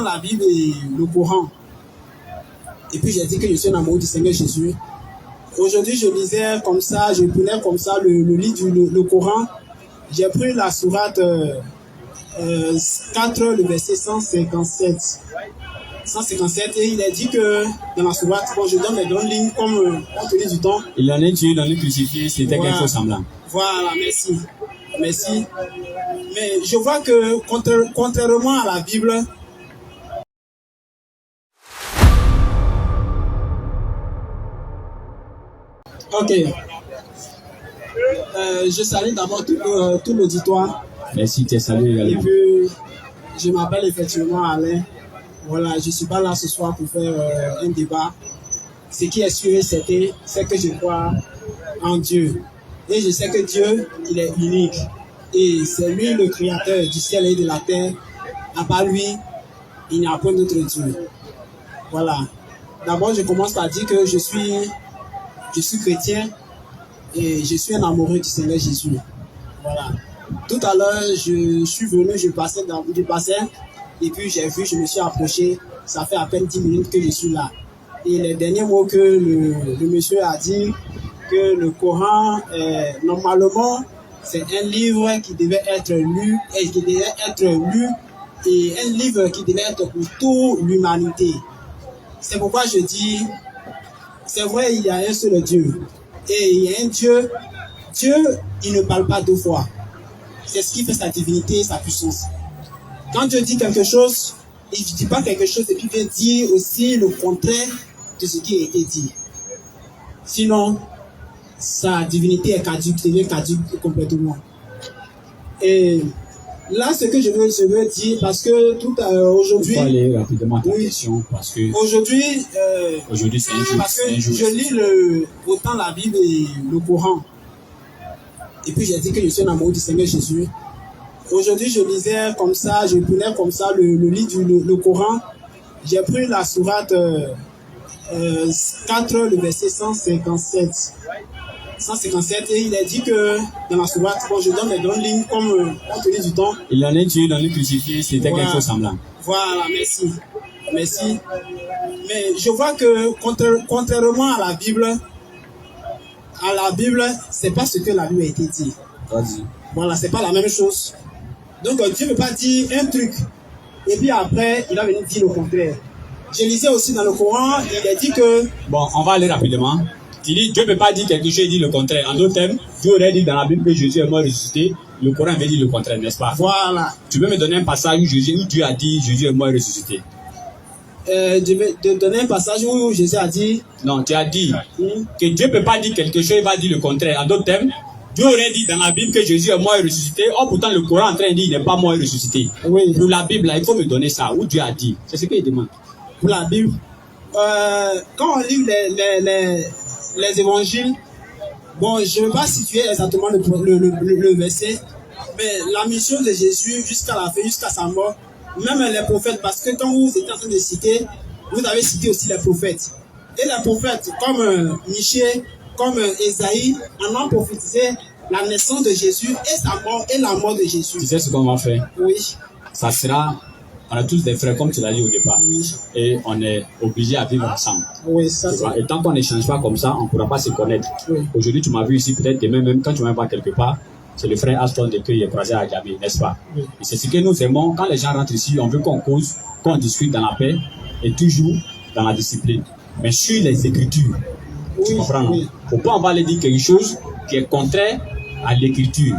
La Bible et le Coran. Et puis j'ai dit que je suis un amoureux du Seigneur Jésus. Aujourd'hui, je lisais comme ça, je prenais comme ça le livre le Coran. J'ai pris la sourate 4, le verset 157. 157, et il a dit que dans la sourate, bon, je donne les grandes lignes comme on tenait du temps. Il en est tué dans le crucifié, c'était quelque chose semblant. Voilà, merci. Merci. Mais je vois que contrairement à la Bible, ok. Je salue d'abord tout l'auditoire. Merci, tu es salué Et également. puis, je m'appelle effectivement Alain. Voilà, je ne suis pas là ce soir pour faire un débat. Ce qui est sûr et certain, c'est que je crois en Dieu. Et je sais que Dieu, il est unique. Et c'est lui le créateur du ciel et de la terre. À part lui, il n'y a pas d'autre Dieu. Voilà. D'abord, je commence par dire que je suis chrétien et je suis un amoureux du Seigneur Jésus. Voilà. Tout à l'heure, je suis venu, je passais et puis j'ai vu, je me suis approché. Ça fait à peine 10 minutes que je suis là. Et les derniers mots que le monsieur a dit, que le Coran, normalement, c'est un livre qui devait être lu et un livre qui devait être pour toute l'humanité. C'est pourquoi je dis, c'est vrai, il y a un seul Dieu. Et il y a un Dieu. Dieu, il ne parle pas deux fois. C'est ce qui fait sa divinité et sa puissance. Quand Dieu dit quelque chose, il ne dit pas quelque chose et puis il vient dire aussi le contraire de ce qui a été dit. Sinon, sa divinité est caduque, devient caduque complètement. Et là, ce que je veux dire, parce que aujourd'hui... Il faut aller rapidement à ta question, parce que... Aujourd'hui, c'est un jour. Parce que je lis autant la Bible et le Coran. Et puis j'ai dit que je suis un amoureux du Seigneur Jésus. Aujourd'hui, je lisais comme ça, je prenais comme ça le livre le Coran. J'ai pris la sourate 4, le verset 157. 157, et il a dit que dans la sourate, bon, je donne les grandes lignes comme on tenait du temps. Il en est tué dans le crucifié, c'était quelque chose semblant. Voilà, merci. Merci. Mais je vois que contrairement à la Bible, c'est pas ce que la Bible a été dit. Vas-y. Voilà, c'est pas la même chose. Donc Dieu ne peut pas dire un truc et puis après il va venir dire le contraire. Je lisais aussi dans le Coran, il a dit que... Bon, on va aller rapidement. Tu dis, Dieu ne peut pas dire quelque chose et dire le contraire. En d'autres termes, Dieu aurait dit dans la Bible que Jésus est mort ressuscité. Le Coran veut dire le contraire, n'est-ce pas? Voilà. Tu peux me donner un passage où Dieu a dit Jésus est mort ressuscité? Je vais te donner un passage où Jésus a dit... Non, tu as dit que Dieu ne peut pas dire quelque chose, il va dire le contraire. En d'autres termes, Dieu aurait dit dans la Bible que Jésus est mort et ressuscité. Or, pourtant, le Coran est en train de dire qu'il n'est pas mort et ressuscité. Oui. Pour la Bible, là, il faut me donner ça, où Dieu a dit. C'est ce qu'il demande. Pour la Bible, quand on lit les évangiles, bon, je ne vais pas situer exactement le verset, mais la mission de Jésus jusqu'à la fin, jusqu'à sa mort, même les prophètes, parce que quand vous étiez en train de citer, vous avez cité aussi les prophètes. Et les prophètes, comme Michée, comme Esaïe, en ont prophétisé la naissance de Jésus et sa mort et la mort de Jésus. Tu sais ce qu'on va faire? Oui. Ça sera, on a tous des frères, comme tu l'as dit au départ. Oui. Et on est obligé à vivre ensemble. Oui, ça c'est. Et tant qu'on n'échange pas comme ça, on ne pourra pas se connaître. Oui. Aujourd'hui, tu m'as vu ici, peut-être demain même, quand tu vas voir quelque part, c'est le frère Aston de qui est croisé à Djamé, n'est-ce pas? Oui. Et c'est ce que nous aimons. Quand les gens rentrent ici, on veut qu'on cause, qu'on discute dans la paix et toujours dans la discipline. Mais sur les Écritures, tu comprends, non? Faut pas on va aller dire quelque chose qui est contraire à l'Écriture.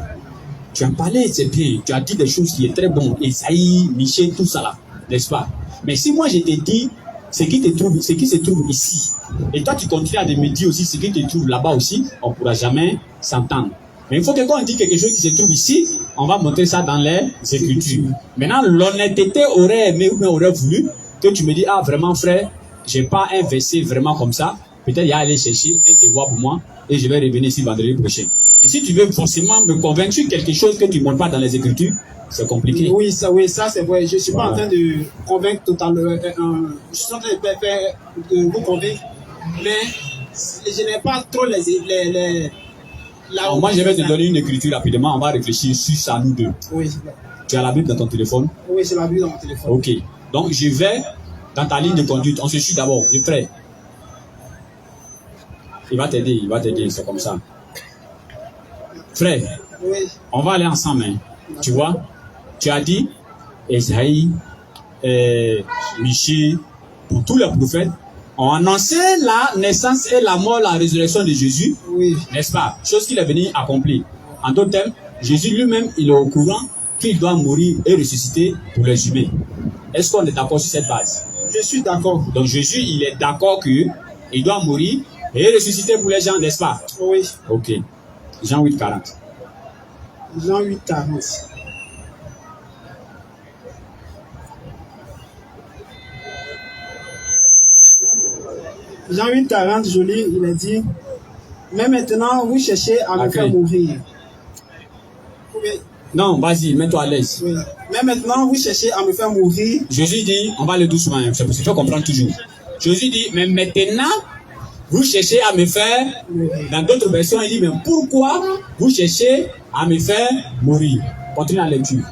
Tu as parlé, c'est bien. Tu as dit des choses qui est très bon. Esaïe, Michel, tout ça là, n'est-ce pas? Mais si moi je te dis ce qui se trouve ici, et toi tu continues à me dire aussi ce qui te trouve là-bas aussi, on ne pourra jamais s'entendre. Mais il faut que quand on dit quelque chose qui se trouve ici, on va montrer ça dans les Écritures. Maintenant, l'honnêteté aurait aimé ou aurait voulu que tu me dis, ah vraiment frère, j'ai pas un verset vraiment comme ça. Peut-être il y a à aller chercher un devoir pour moi et je vais revenir ici vendredi prochain. Mais si tu veux forcément me convaincre sur quelque chose que tu ne montres pas dans les Écritures, c'est compliqué. Oui, ça c'est vrai. Je ne suis pas en train de convaincre totalement. Je suis en train de vous convaincre. Mais je n'ai pas trop Alors, moi, je vais te donner une écriture rapidement. On va réfléchir sur ça, nous deux. Oui. Tu as la Bible dans ton téléphone? Oui, j'ai la Bible dans mon téléphone. Ok. Donc, je vais dans ta ligne de conduite. On se suit d'abord, le frère. Il va t'aider, c'est comme ça. Frère, Oui. on va aller ensemble. Hein. Tu vois, tu as dit, Esaïe, Michée, pour tous les prophètes, ont annoncé la naissance et la mort, la résurrection de Jésus, Oui. n'est-ce pas? Chose qu'il est venu accomplir. En d'autres termes, Jésus lui-même, il est au courant qu'il doit mourir et ressusciter pour les humains. Est-ce qu'on est d'accord sur cette base? Je suis d'accord. Donc Jésus, il est d'accord qu'il doit mourir et ressusciter pour les gens, n'est-ce pas? Oui. Ok. Jean 8, 40. Jean 8, 40. Jean 8, 40, je lis, il a dit, mais maintenant vous cherchez à me faire mourir. Oui. Non, vas-y, mets-toi à l'aise. Oui. Mais maintenant vous cherchez à me faire mourir. Jésus dit, on va aller doucement, c'est parce qu'il faut comprendre toujours. Jésus dit, mais maintenant, vous cherchez à me faire, dans d'autres versions, il dit, mais pourquoi vous cherchez à me faire mourir? Continue la lecture.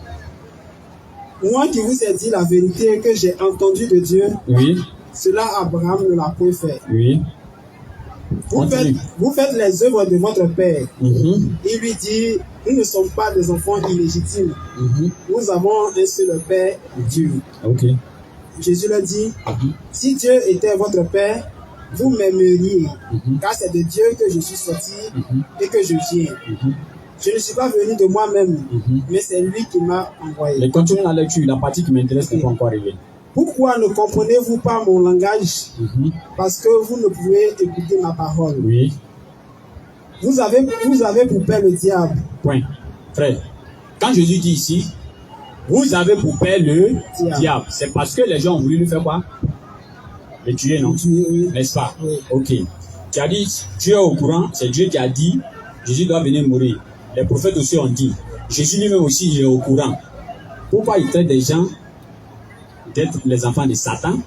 Moi qui vous ai dit la vérité que j'ai entendue de Dieu, Oui. Cela Abraham ne l'a point fait. Oui. Vous faites les œuvres de votre père. Mm-hmm. Il lui dit, nous ne sommes pas des enfants illégitimes. Mm-hmm. Nous avons un seul père, Dieu. Ok. Jésus leur dit, si Dieu était votre père, vous m'aimeriez, car c'est de Dieu que je suis sorti et que je viens. Je ne suis pas venu de moi-même, mais c'est lui qui m'a envoyé. Et continue la lecture, la partie qui m'intéresse n'est pas encore arrivée. Pourquoi ne comprenez-vous pas mon langage? Parce que vous ne pouvez écouter ma parole. Oui. Vous avez pour père le diable. Point. Frère, quand Jésus dit ici, vous avez pour père le diable, c'est parce que les gens ont voulu lui faire quoi? Le tuer, non? Oui. N'est-ce pas? Oui. Ok. Tu as dit, tu es au courant, c'est Dieu qui a dit, Jésus doit venir mourir. Les prophètes aussi ont dit, Jésus lui-même aussi il est au courant. Pourquoi il traite des gens d'être les enfants de Satan,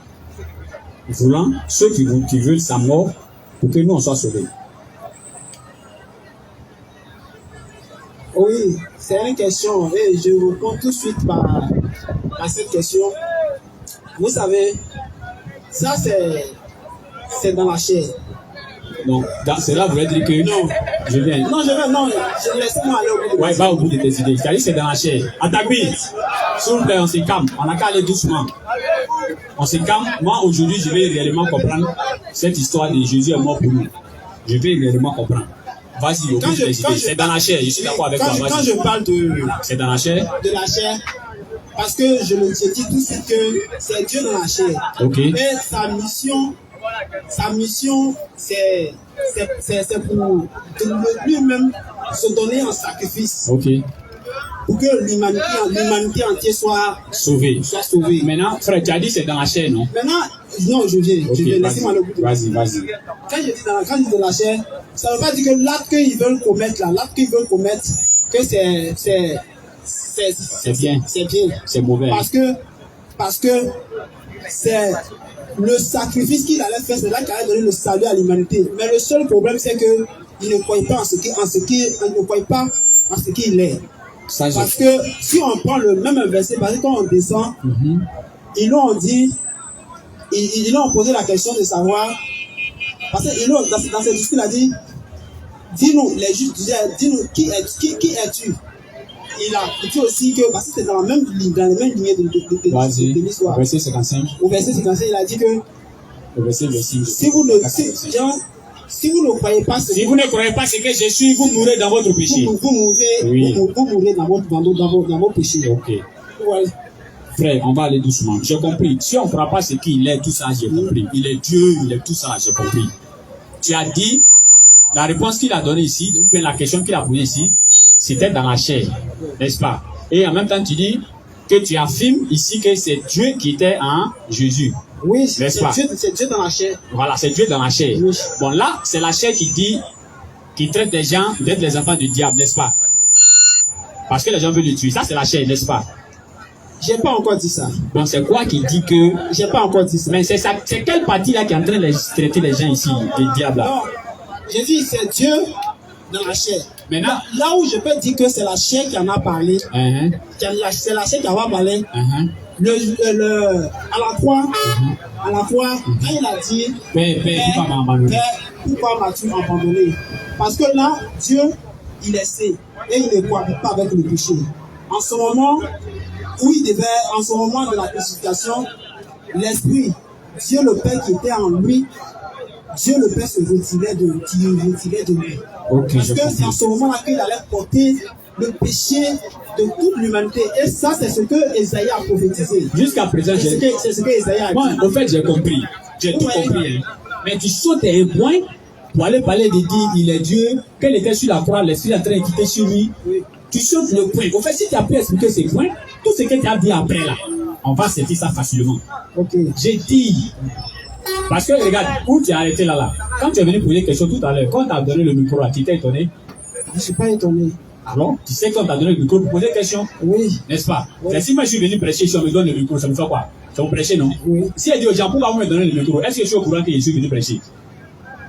voulant ceux qui veulent sa mort pour que nous on soit sauvés? Oui, c'est une question et je réponds tout de suite à cette question. Vous savez, ça c'est dans la chair. Donc, cela voudrait dire que non, je viens. Non, laissez-moi aller au bout de ouais, va au bout de tes idées. C'est-à-dire c'est dans la chair. Attaque-lui. S'il vous plaît, on se calme. On n'a qu'à aller doucement. On se calme. Moi, aujourd'hui, je vais réellement comprendre cette histoire de Jésus est mort pour nous. Je vais réellement comprendre. Vas-y, au bout de tes idées. C'est dans la chair. Je suis d'accord avec toi. Quand je parle de... C'est dans la chair? De la chair. Parce que je dis tout de suite que c'est Dieu dans la chair. Ok. Et sa mission, c'est pour lui-même se donner en sacrifice. Ok. Pour que l'humanité entière soit sauvée. Maintenant, frère, tu as dit c'est dans la chair, non? Maintenant, non, je viens. Okay, je vais laisser moi le bout. Vas-y. Quand je dis dans la chair, ça ne veut pas dire que l'acte qu'ils veulent commettre, que c'est bien. C'est bien. C'est mauvais. Parce que c'est le sacrifice qu'il allait faire, c'est là qu'il allait donner le salut à l'humanité. Mais le seul problème, c'est que il ne croit pas en ce qu'il est. Parce que si on prend le même verset, parce que quand on descend, ils l'ont dit, ils l'ont posé la question de savoir, parce que dans ce discours, il a dit, dis-nous, les juges disaient, dis-nous, qui es-tu? Il a dit aussi que, parce que c'est dans la même ligne de l'histoire. Au verset 55. Au verset 55, il a dit que, au verset 6. si vous ne croyez pas ce que je suis, vous mourrez dans votre péché. Vous mourrez dans vos péchés. Ok. Ouais. Frère, on va aller doucement. J'ai compris. Si on ne croit pas ce qu'il est, tout ça, j'ai compris. Il est Dieu, il est tout ça, j'ai compris. Tu as dit, la réponse qu'il a donnée ici, ou bien la question qu'il a posée ici, c'était dans la chair, n'est-ce pas? Et en même temps, tu dis que tu affirmes ici que c'est Dieu qui était en Jésus. Oui, c'est Dieu dans la chair. Voilà, c'est Dieu dans la chair. Oui. Bon, là, c'est la chair qui traite des gens d'être les enfants du diable, n'est-ce pas? Parce que les gens veulent le tuer. Ça, c'est la chair, n'est-ce pas? J'ai pas encore dit ça. Donc, c'est quoi qui dit que... J'ai pas encore dit ça. Mais c'est quelle partie là qui est en train de traiter les gens ici, des diables là? Non, j'ai dit c'est Dieu dans la chair. Maintenant, là où je peux dire que c'est la chair qui en a parlé, c'est la chair qui en a parlé, à la croix, quand il a dit, pourquoi m'as-tu abandonné? Parce que là, Dieu, il est saint et il ne cohabite pas avec le péché. En ce moment en ce moment de la crucifixion, l'Esprit, Dieu le Père qui était en lui, Dieu le Père se retirait de lui. Okay, parce que c'est en ce moment-là qu'il allait porter le péché de toute l'humanité. Et ça, c'est ce que Esaïe a prophétisé. Jusqu'à présent, c'est ce que Esaïe a dit. Moi, en fait, j'ai compris. J'ai tout compris. Hein. Mais tu sautes un point pour aller parler de dire il est Dieu, qu'elle était sur la croix, l'Esprit est en train de quitter sur lui. Oui. Tu sautes le point. En fait, si tu as pu expliquer ces points, tout ce que tu as dit après là, on va sentir ça facilement. Okay. J'ai dit. Parce que regarde, où tu as arrêté là. Quand tu es venu poser une question tout à l'heure, quand tu as donné le micro, tu t'es étonné? Je ne suis pas étonné. Alors, tu sais quand tu as donné le micro pour poser une question? Oui. N'est-ce pas? Oui. Si moi je suis venu prêcher, si on me donne le micro, ça me fait quoi? Ça vous prêcher, non? Oui. Si elle dit aux gens, pourquoi vous me donnez le micro? Est-ce que je suis au courant que je suis venu prêcher?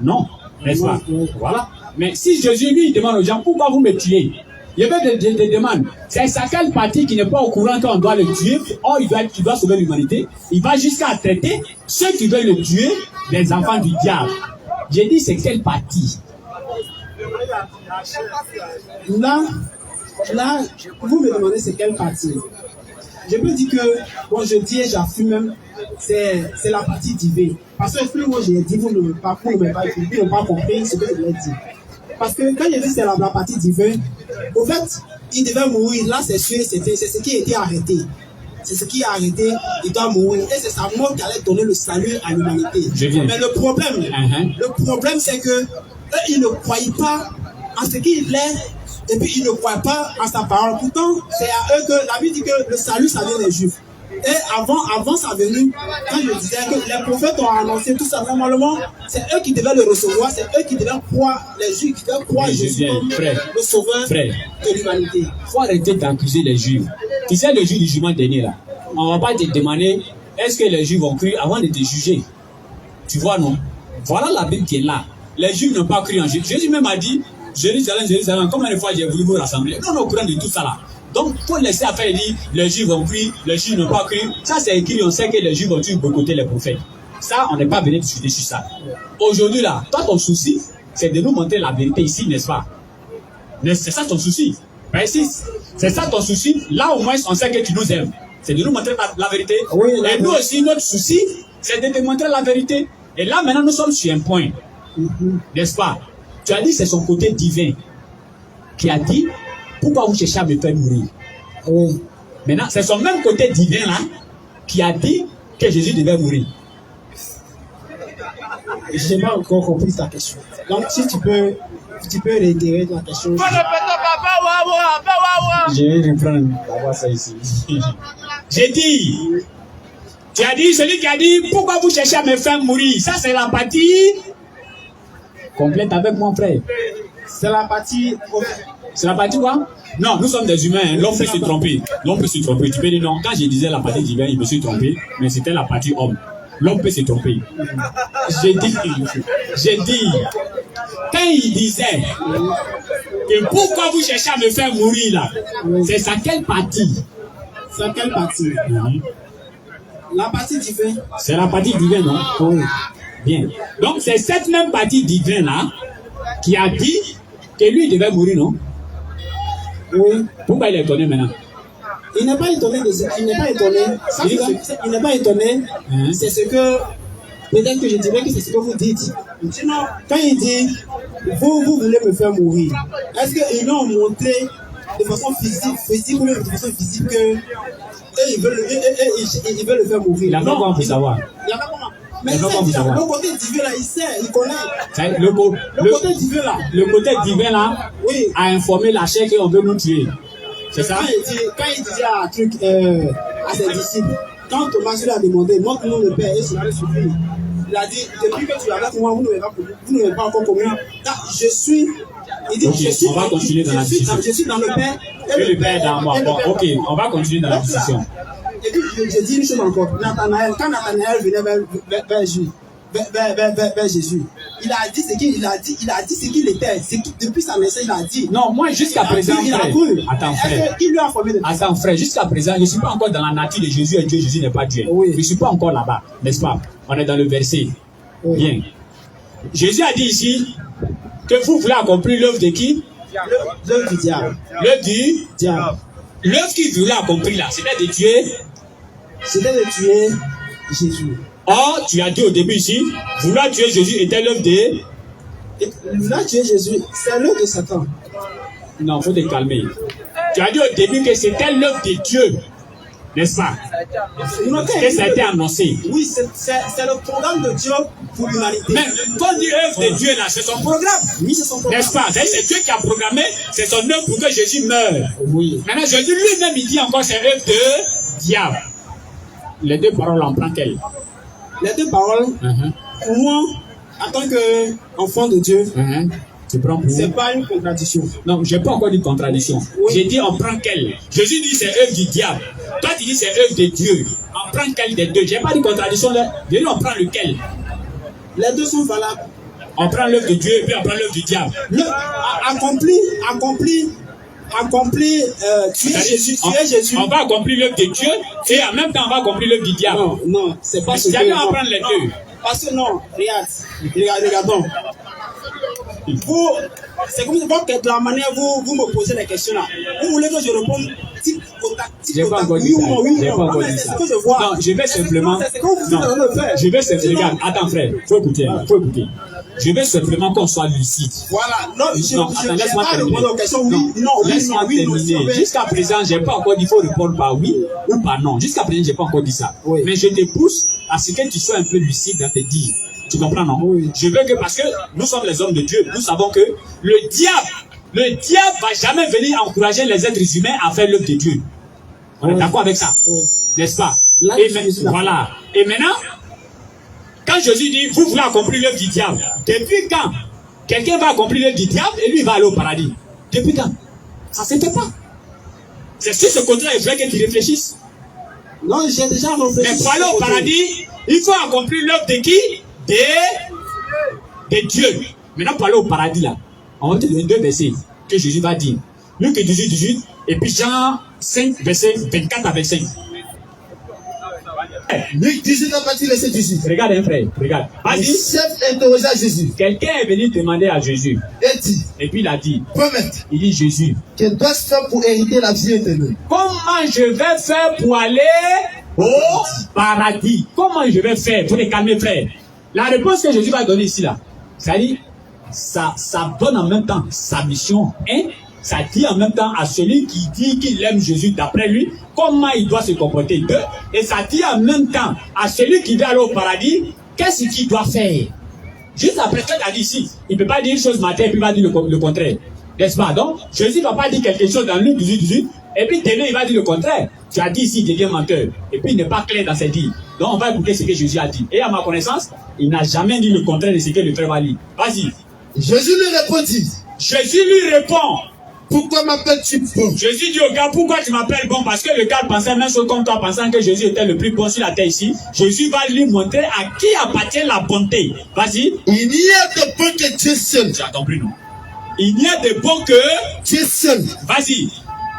Non. N'est-ce pas? Oui. Voilà. Mais si Jésus lui demande aux gens, pourquoi vous me tuez? Il y avait des demandes. C'est sa quelle partie qui n'est pas au courant qu'on doit le tuer? Or, il doit sauver l'humanité. Il va jusqu'à traiter ceux qui veulent le tuer des enfants du diable. J'ai dit, c'est quelle partie? Là, vous me demandez c'est quelle partie. Je peux dire que, bon, je dis et j'affirme même, c'est la partie divine. Parce que plus moi j'ai dit, vous ne pas compris ce que je voulais dire. Parce que quand j'ai dit c'est la partie divine, au fait, il devait mourir. Là, c'est sûr, c'est ce qui a été arrêté. C'est ce qui a arrêté, il doit mourir. Et c'est sa mort qui allait donner le salut à l'humanité. Mais le problème, c'est que eux, ils ne croyaient pas en ce qu'il est, et puis ils ne croient pas en sa parole. Pourtant, c'est à eux que la Bible dit que le salut, ça vient des Juifs. Et avant sa venue, quand je disais que les prophètes ont annoncé tout ça, normalement, c'est eux qui devaient le recevoir, c'est eux qui devaient croire, les Juifs qui devaient croire Jésus comme le sauveur de l'humanité. Il faut arrêter d'accuser les Juifs. Tu sais, le jour du jugement dernier, là, on ne va pas te demander est-ce que les Juifs vont cru avant de te juger. Tu vois, non? Voilà la Bible qui est là. Les Juifs n'ont pas cru en Jésus. Jésus même a dit Jérusalem, Jérusalem, combien de fois j'ai voulu vous rassembler? Non, au courant de tout ça là. Donc, il faut laisser affaire et dire les Juifs ont cru, les Juifs n'ont pas cru. Ça, c'est écrit, on sait que les Juifs ont toujours boycotté les prophètes. Ça, on n'est pas venu discuter sur ça. Aujourd'hui, là, toi, ton souci, c'est de nous montrer la vérité ici, n'est-ce pas? C'est ça ton souci. Ben, si c'est ça ton souci, là, au moins, on sait que tu nous aimes. C'est de nous montrer la vérité. Oui, et nous aussi, notre souci, c'est de te montrer la vérité. Et là, maintenant, nous sommes sur un point. N'est-ce pas? Tu as dit c'est son côté divin qui a dit pourquoi vous cherchez à me faire mourir. Oui. Maintenant, c'est son même côté divin là qui a dit que Jésus devait mourir. Je n'ai pas encore compris ta question. Donc, si tu peux réitérer ta question. Je vais reprendre d'abord ça ici. J'ai dit, tu as dit, celui qui a dit pourquoi vous cherchez à me faire mourir. Ça, c'est la partie complète avec mon frère. C'est la partie. C'est la partie quoi? Non, nous sommes des humains. Hein. L'homme peut se tromper. L'homme peut se tromper. Tu peux dire non. Quand je disais la partie divine, il me suis trompé. Mais c'était la partie homme. L'homme peut se tromper. J'ai dit, quand il disait que pourquoi vous cherchez à me faire mourir là, c'est ça quelle partie? C'est quelle partie? La partie divine. C'est la partie divine, non? Oui. Bien. Donc c'est cette même partie divine là qui a dit que lui devait mourir, non? Oui. Pourquoi il est étonné maintenant? Il n'est pas étonné de ce. Il n'est pas étonné. Il n'est pas étonné. C'est ce que. Peut-être que je dirais que c'est ce que vous dites. Sinon, quand il dit vous voulez me faire mourir, est-ce qu'ils l'ont montré de façon physique ou même de façon physique que ils veulent le faire mourir? Il n'a pas comment savoir. Il n'a pas comment. Mais le côté divin là, il sait, il connaît. Le côté divin là. Le côté divin là, oui, a informé la chair qu'on veut nous tuer. C'est ça? Quand il disait à ses disciples, quand Thomas lui a demandé, montre-nous le Père et cela le suffit. Il a dit, depuis que tu es avec moi, vous ne m'avez pas encore connu. Je suis. Il dit, okay, on va continuer dans la discussion. Je suis dans le Père. Et le Père est dans moi. Bon, ok, on va continuer dans la discussion. Et puis, je dis une chose encore. Quand Nathanaël venait vers Jésus, vers Jésus. Il a dit ce qu'il était. Depuis sa naissance, il a dit. Non, moi jusqu'à présent, il a frère. cru. Attends, frère. Il lui a formé Attends, frère, jusqu'à présent, je ne suis pas encore dans la nature de Jésus et Dieu. Jésus n'est pas Dieu. Oui. Je ne suis pas encore là-bas, n'est-ce pas? On est dans le verset. Oui. Bien. Jésus a dit ici que vous voulez accomplir l'œuvre de qui? L'œuvre du diable. L'œuvre du Diable. L'œuvre qu'il voulait accomplir là, c'était de tuer. C'était de tuer Jésus. Or, tu as dit au début ici, vouloir tuer Jésus était l'œuvre de. Vouloir tuer Jésus, c'est l'œuvre de Satan. Non, il faut te calmer. Tu as dit au début que c'était l'œuvre de Dieu, n'est-ce pas? Que ça a été annoncé. Oui, c'est le programme de Dieu pour l'humanité. Mais quand on dit œuvre de Dieu là, c'est son programme. Oui, c'est son programme. N'est-ce pas? C'est Dieu qui a programmé, c'est son œuvre pour que Jésus meure. Oui. Maintenant, Jésus lui-même, il dit encore c'est œuvre de diable. Les deux paroles en prend quelle? Les deux paroles, pour moi, en tant qu'enfant de Dieu, tu prends pour... c'est pas une contradiction. Non, je n'ai pas encore dit contradiction. Oui. J'ai dit on prend quelle? Jésus dit c'est œuvre du diable. Toi, tu dis c'est œuvre de Dieu. On prend quelle des deux? Je n'ai pas dit contradiction là. Je dis on prend lequel? Les deux sont valables. On prend l'œuvre de Dieu et puis on prend l'œuvre du diable. Tuer Jésus. On va accomplir l'œuvre de Dieu et en même temps on va accomplir l'œuvre du diable. Non, c'est pas ce que... on va prendre les deux. Parce que non, regardons. C'est comme de la manière vous me posez les questions là. Vous voulez que je réponde type contact, oui ou non, oui ou non. C'est ce que je vois. Non, je vais simplement. C'est ce que vous êtes en train de faire. Je vais simplement. Regarde, attends frère, faut écouter. Je vais simplement qu'on soit lucide. Voilà. Non, attends, laisse-moi terminer. Laisse-moi terminer. Jusqu'à présent, j'ai pas encore dit faut répondre par oui ou par non. Jusqu'à présent, j'ai pas encore dit ça. Oui. Mais je te pousse à ce que tu sois un peu lucide dans tes dires. Tu comprends, non? Oui. Je veux que, parce que nous sommes les hommes de Dieu, nous savons que le diable va jamais venir encourager les êtres humains à faire l'œuvre de Dieu. On est d'accord avec ça? Oui. N'est-ce pas? Là, voilà. Et maintenant, quand Jésus dit, vous voulez accomplir l'œuvre du diable, depuis quand quelqu'un va accomplir l'œuvre du diable et lui il va aller au paradis? Depuis quand? Ça ne se fait pas. C'est sur ce côté-là, il faudrait que tu réfléchisses. Non, j'ai déjà réfléchi. Mais pour aller au paradis, il faut accomplir l'œuvre de qui? De Dieu. Maintenant, pour aller au paradis, là, on va te donner deux versets que Jésus va dire. Luc 18, et puis Jean 5, verset 24 à 25. Luc 18 à partir de verset 18. Regarde, un frère, regarde. Le chef interrogea Jésus. Quelqu'un est venu demander à Jésus. Et puis il a dit. Promettre. Il dit Jésus. Que dois-je faire pour hériter la vie éternelle? Comment je vais faire pour aller au paradis? Comment je vais faire? Pour les calmer, frère. La réponse que Jésus va donner ici, là, c'est-à-dire, ça donne en même temps sa mission, hein? Ça dit en même temps à celui qui dit qu'il aime Jésus d'après lui, comment il doit se comporter. Deux, et ça dit en même temps à celui qui veut aller au paradis, qu'est-ce qu'il doit faire. Juste après ce qu'il a dit ici, il ne peut pas dire une chose matin et puis il va dire le contraire. N'est-ce pas? Donc, Jésus ne va pas dire quelque chose dans Luc 18, et puis demain il va dire le contraire. Tu as dit ici, il devient menteur. Et puis il n'est pas clair dans ses dires. Donc on va écouter ce que Jésus a dit. Et à ma connaissance, il n'a jamais dit le contraire de ce que le frère va lire. Vas-y. Jésus lui répondit. Jésus lui répond. Pourquoi m'appelles-tu bon? Jésus dit au gars, pourquoi tu m'appelles bon? Parce que le gars pensait même chose comme toi, pensant que Jésus était le plus bon sur la terre ici. Jésus va lui montrer à qui appartient la bonté. Vas-y. Il n'y a de bon que Dieu seul. Tu as compris, non? Il n'y a de bon que Dieu seul. Vas-y.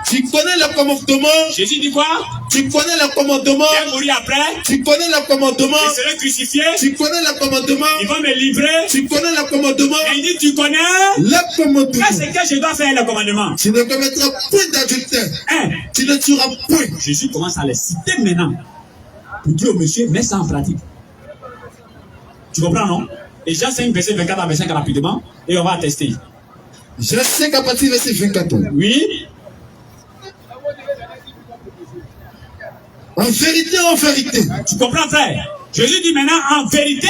Tu connais le commandement. Jésus dit quoi? Tu connais le commandement. Il va mourir après. Tu connais le commandement. Il sera crucifié. Tu connais le commandement. Il va me livrer. Tu connais le commandement. Et il dit, tu connais le commandement. Qu'est-ce que je dois faire le commandement? Tu ne commettras point d'adultère. Tu ne tueras point. Jésus commence à les citer maintenant. Pour dire au monsieur, mets ça en pratique. Tu comprends, non? Et Jean 5, verset 24 à 25 rapidement. Et on va attester. Jean 5 à partir verset 24. Oui. En vérité. Tu comprends, frère? Jésus dit maintenant en vérité.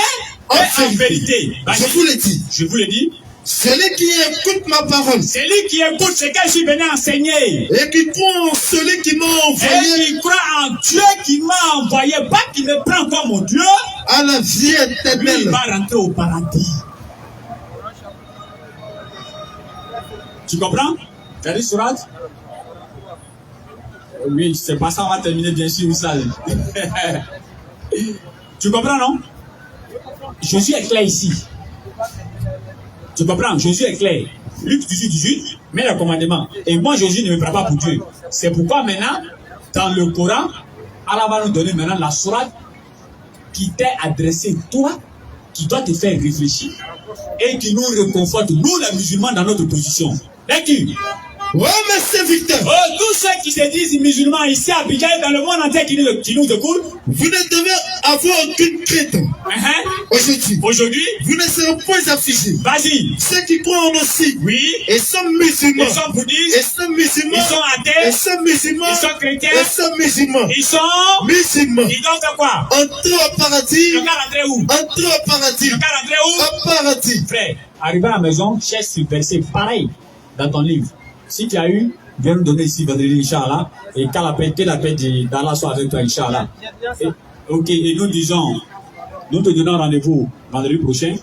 En vérité. Je vous le dis. Je vous le dis. Celui qui écoute ma parole. Celui qui écoute ce que je suis venu enseigner. Et qui croit en celui qui m'a envoyé. Et qui croit en Dieu qui m'a envoyé. Pas qui me prend comme mon Dieu. À la vie éternelle. Lui, il va rentrer au paradis. Tu comprends? Tu as dit surat? Oui, c'est pas ça, on va terminer bien sûr ça. Tu comprends, non? Jésus est clair ici. Tu comprends? Jésus est clair. Luc 18, met le commandement. Et moi, Jésus ne me prend pas pour Dieu. C'est pourquoi maintenant, dans le Coran, Allah va nous donner maintenant la sourate qui t'est adressée, toi, qui doit te faire réfléchir et qui nous réconforte, nous les musulmans, dans notre position. Lecture. Ouais, merci Victor. Oh, tous ceux qui se disent musulmans ici à Abidjan et dans le monde entier qui nous écoutent, vous ne devez avoir aucune crainte. Aujourd'hui, vous ne serez point affligés. Vas-y. Ceux qui croient en aussi, oui, et sont musulmans, ils sont bouddhistes, et sont musulmans, ils sont athées, et sont musulmans, ils sont chrétiens, et sont musulmans, ils sont musulmans. Ils doivent faire quoi? Entrer au paradis. Le gars rentrer où? Entrer au paradis. Le gars rentrer où? Au paradis. Frère, arrivé à la maison, cherche ce verset pareil dans ton livre. Si tu as eu, viens nous donner ici vendredi, Inch'Allah, et que la paix d'Allah soit avec toi, Inch'Allah. Ok, et nous te donnons rendez-vous vendredi prochain.